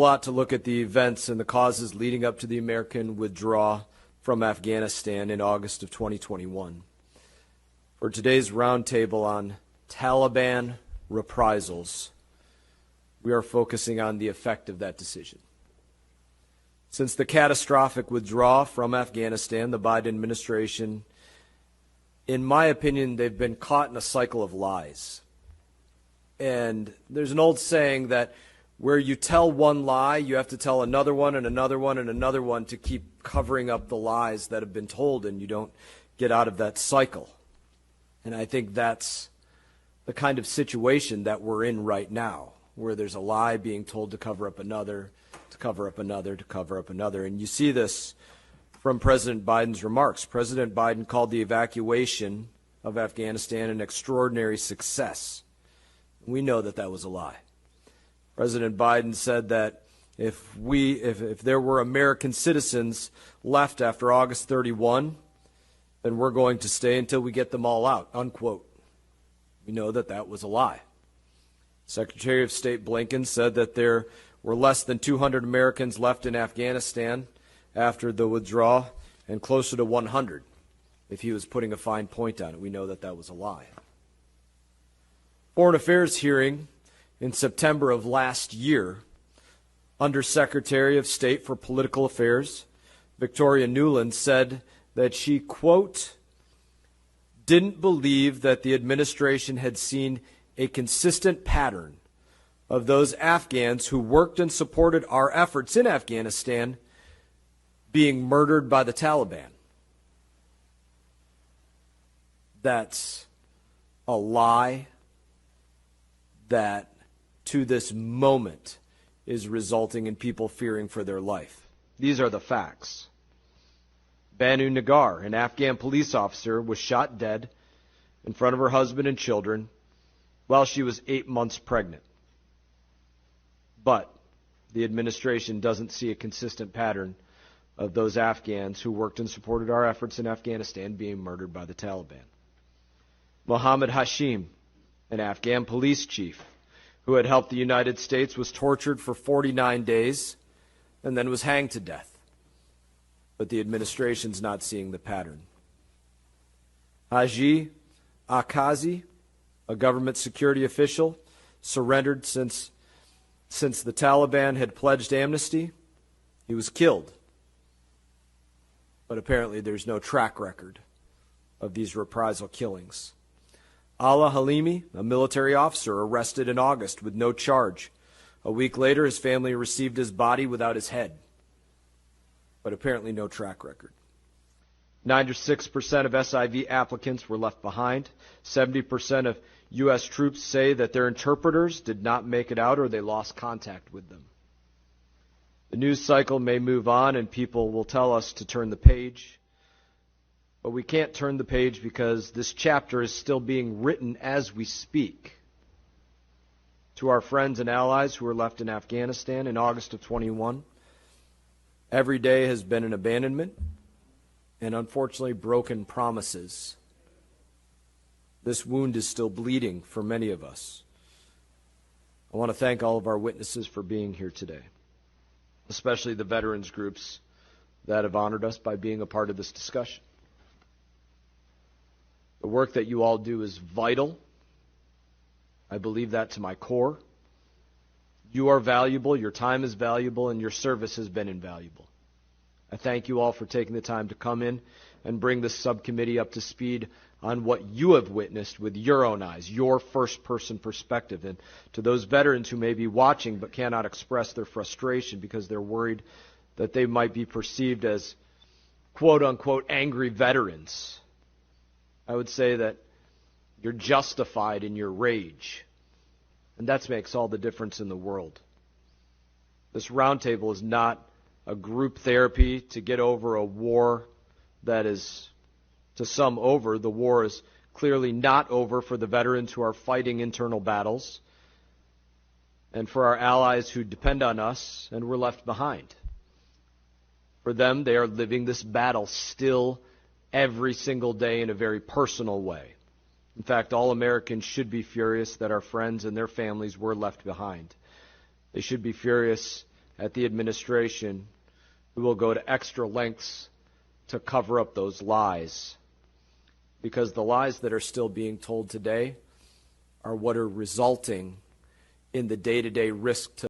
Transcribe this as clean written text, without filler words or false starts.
A lot to look at the events and the causes leading up to the American withdrawal from Afghanistan in August of 2021. For today's roundtable on Taliban reprisals, we are focusing on the effect of that decision. Since the catastrophic withdrawal from Afghanistan, the Biden administration, in my opinion, they've been caught in a cycle of lies. And there's an old saying that where you tell one lie, you have to tell another one and another one and another one to keep covering up the lies that have been told, and you don't get out of that cycle. And I think that's the kind of situation that we're in right now, where there's a lie being told to cover up another, to cover up another, to cover up another. And you see this from President Biden's remarks. President Biden called the evacuation of Afghanistan an extraordinary success. We know that that was a lie. President Biden said that if there were American citizens left after August 31, then we're going to stay until we get them all out, unquote. We know that that was a lie. Secretary of State Blinken said that there were less than 200 Americans left in Afghanistan after the withdrawal, and closer to 100 if he was putting a fine point on it. We know that that was a lie. Foreign Affairs hearing in September of last year, Undersecretary of State for Political Affairs Victoria Nuland said that she, quote, didn't believe that the administration had seen a consistent pattern of those Afghans who worked and supported our efforts in Afghanistan being murdered by the Taliban. That's a lie that to this moment is resulting in people fearing for their life. These are the facts. Banu Nagar, an Afghan police officer, was shot dead in front of her husband and children while she was 8 months pregnant. But the administration doesn't see a consistent pattern of those Afghans who worked and supported our efforts in Afghanistan being murdered by the Taliban. Mohammed Hashim, an Afghan police chief who had helped the United States, was tortured for 49 days and then was hanged to death. But the administration's not seeing the pattern. Haji Akazi, a government security official, surrendered since the Taliban had pledged amnesty. He was killed. But apparently there's no track record of these reprisal killings. Allah Halimi, a military officer, arrested in August with no charge. A week later, his family received his body without his head. But apparently no track record. 96% of SIV applicants were left behind. 70% of U.S. troops say that their interpreters did not make it out or they lost contact with them. The news cycle may move on and people will tell us to turn the page. But we can't turn the page because this chapter is still being written as we speak. To our friends and allies who are left in Afghanistan in August of 21, every day has been an abandonment and unfortunately broken promises. This wound is still bleeding for many of us. I want to thank all of our witnesses for being here today, especially the veterans groups that have honored us by being a part of this discussion. The work that you all do is vital. I believe that to my core. You are valuable, your time is valuable, and your service has been invaluable. I thank you all for taking the time to come in and bring this subcommittee up to speed on what you have witnessed with your own eyes, your first-person perspective. And to those veterans who may be watching but cannot express their frustration because they're worried that they might be perceived as quote-unquote angry veterans, I would say that you're justified in your rage. And that makes all the difference in the world. This roundtable is not a group therapy to get over a war that is, to some, over. The war is clearly not over for the veterans who are fighting internal battles and for our allies who depend on us and were left behind. For them, they are living this battle still every single day in a very personal way. In fact, all Americans should be furious that our friends and their families were left behind. They should be furious at the administration who will go to extra lengths to cover up those lies. Because the lies that are still being told today are what are resulting in the day-to-day risk to